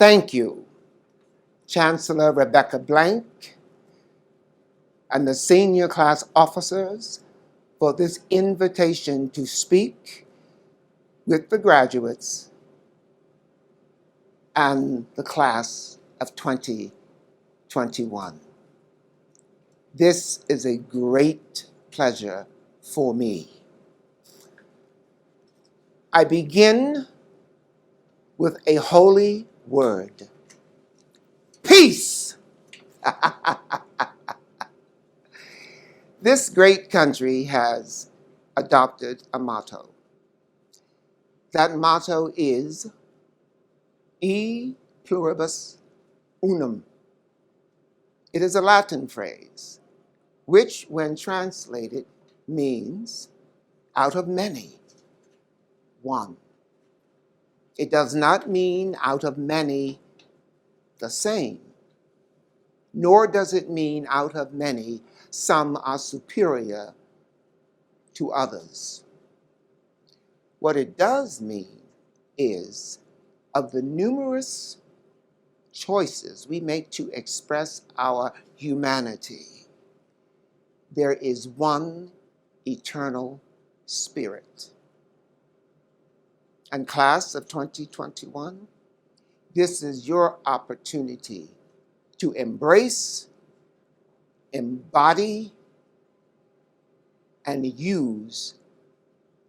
Thank you, Chancellor Rebecca Blank and the senior class officers for this invitation to speak with the graduates and the class of 2021. This is a great pleasure for me. I begin with a holy word. Peace! This great country has adopted a motto. That motto is E pluribus unum. It is a Latin phrase, which when translated means out of many, one. It does not mean out of many the same, nor does it mean out of many some are superior to others. What it does mean is of the numerous choices we make to express our humanity, there is one eternal spirit. And class of 2021, this is your opportunity to embrace, embody, and use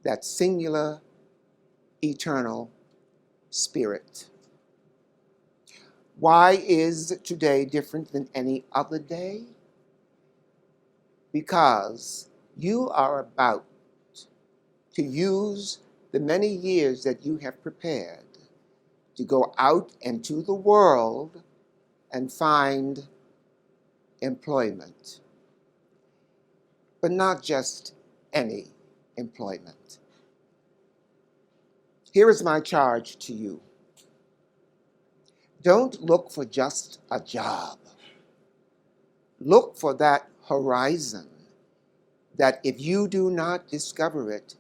that singular, eternal spirit. Why is today different than any other day? Because you are about to use the many years that you have prepared to go out into the world and find employment. But not just any employment. Here is my charge to you. Don't look for just a job. Look for that horizon that if you do not discover it,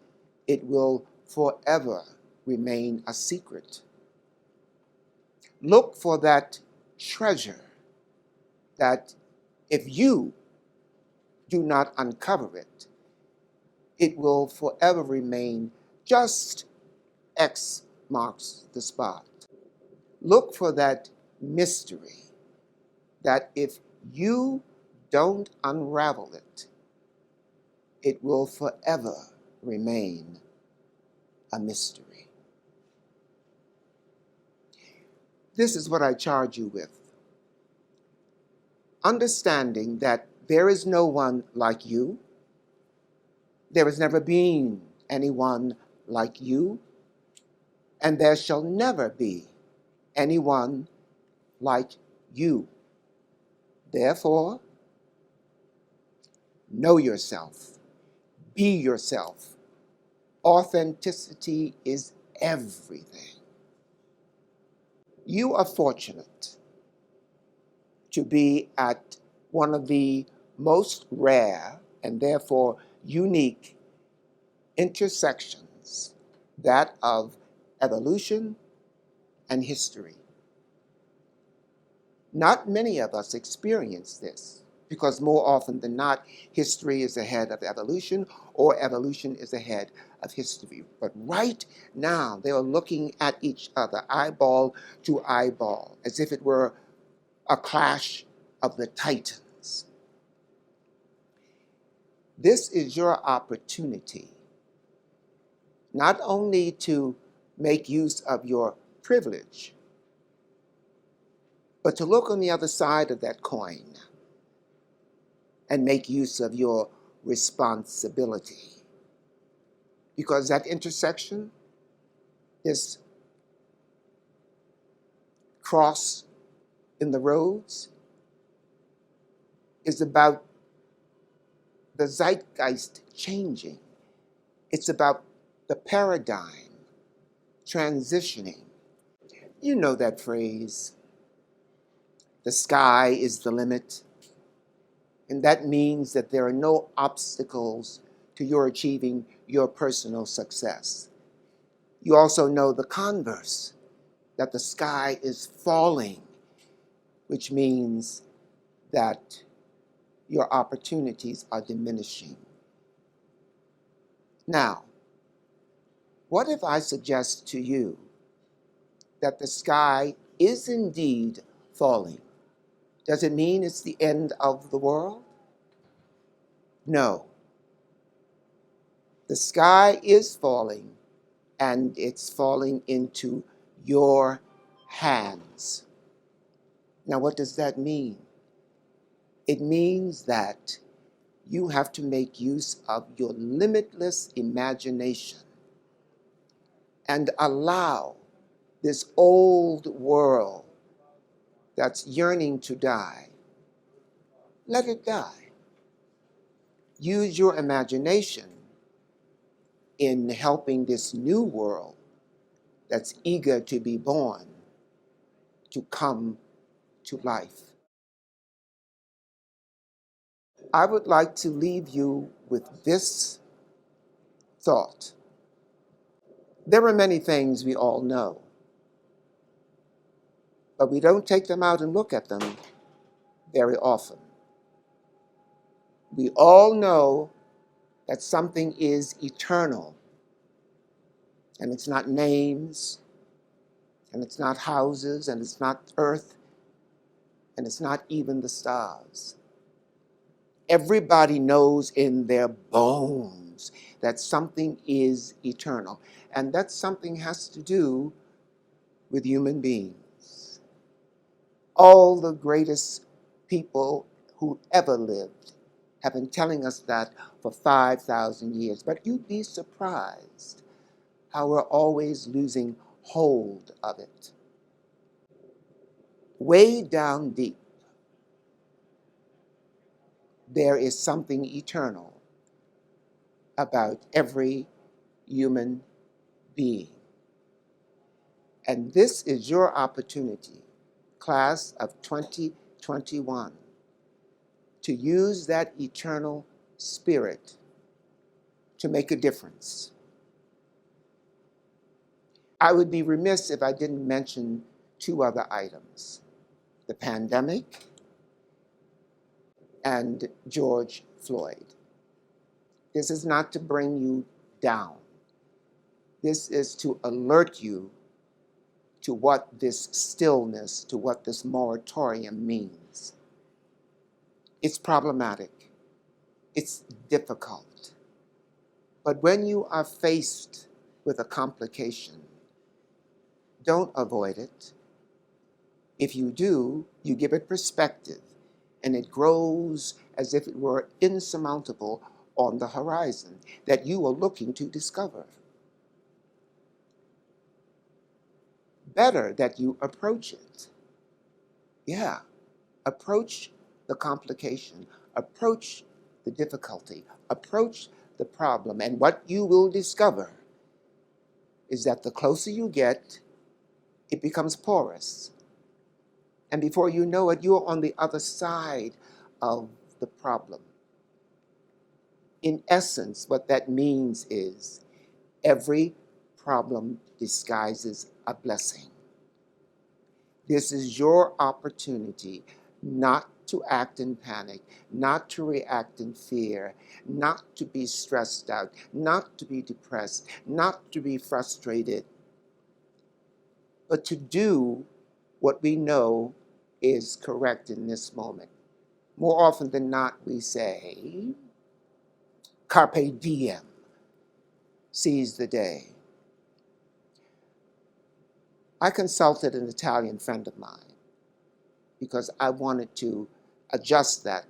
it will forever remain a secret. Look for that treasure that if you do not uncover it, it will forever remain just X marks the spot. Look for that mystery that if you don't unravel it, it will forever remain a mystery. This is what I charge you with. Understanding that there is no one like you. There has never been anyone like you, and there shall never be anyone like you. Therefore, know yourself. Be yourself. Authenticity is everything. You are fortunate to be at one of the most rare and therefore unique intersections, that of evolution and history. Not many of us experience this because more often than not, history is ahead of evolution or evolution is ahead of history. But right now, they are looking at each other eyeball to eyeball as if it were a clash of the titans. This is your opportunity not only to make use of your privilege, but to look on the other side of that coin and make use of your responsibility. Because that intersection, this cross in the roads, is about the zeitgeist changing. It's about the paradigm transitioning. You know that phrase, the sky is the limit. And that means that there are no obstacles to your achieving your personal success. You also know the converse, that the sky is falling, which means that your opportunities are diminishing. Now, what if I suggest to you that the sky is indeed falling? Does it mean it's the end of the world? No. The sky is falling, and it's falling into your hands. Now, what does that mean? It means that you have to make use of your limitless imagination and allow this old world that's yearning to die, let it die. Use your imagination in helping this new world that's eager to be born to come to life. I would like to leave you with this thought. There are many things we all know, but we don't take them out and look at them very often. We all know that something is eternal, and it's not names, and it's not houses, and it's not earth, and it's not even the stars. Everybody knows in their bones that something is eternal, and that something has to do with human beings. All the greatest people who ever lived have been telling us that for 5,000 years, but you'd be surprised how we're always losing hold of it. Way down deep, there is something eternal about every human being. And this is your opportunity, class of 2021, to use that eternal spirit to make a difference. I would be remiss if I didn't mention two other items: the pandemic and George Floyd. This is not to bring you down. This is to alert you to what this stillness, to what this moratorium means. It's problematic. It's difficult. But when you are faced with a complication, don't avoid it. If you do, you give it perspective, and it grows as if it were insurmountable on the horizon that you are looking to discover. Better that you approach it. Yeah, approach the complication, approach the difficulty, approach the problem, and what you will discover is that the closer you get, it becomes porous. And before you know it, you're on the other side of the problem. In essence, what that means is every problem disguises a blessing. This is your opportunity not to act in panic, not to react in fear, not to be stressed out, not to be depressed, not to be frustrated, but to do what we know is correct in this moment. More often than not, we say, carpe diem, seize the day. I consulted an Italian friend of mine because I wanted to adjust that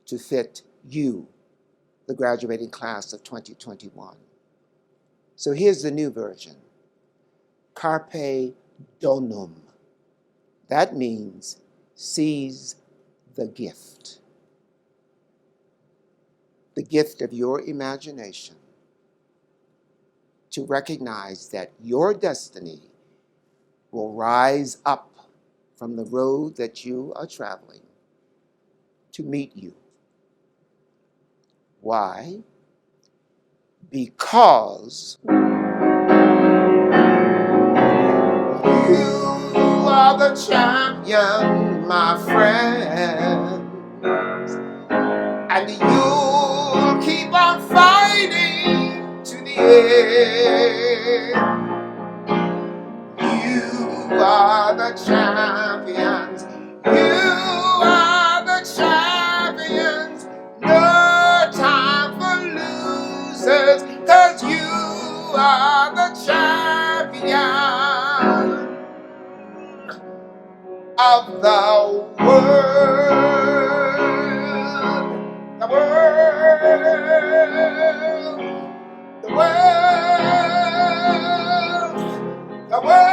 to fit you, the graduating class of 2021. So here's the new version. Carpe donum. That means seize the gift. The gift of your imagination to recognize that your destiny will rise up from the road that you are traveling to meet you. Why? Because you are the champion, my friend. And you'll keep on fighting to the end. You are the champions. You are the champions. No time for losers, 'cause you are the champion of the world. The world. The world. The world.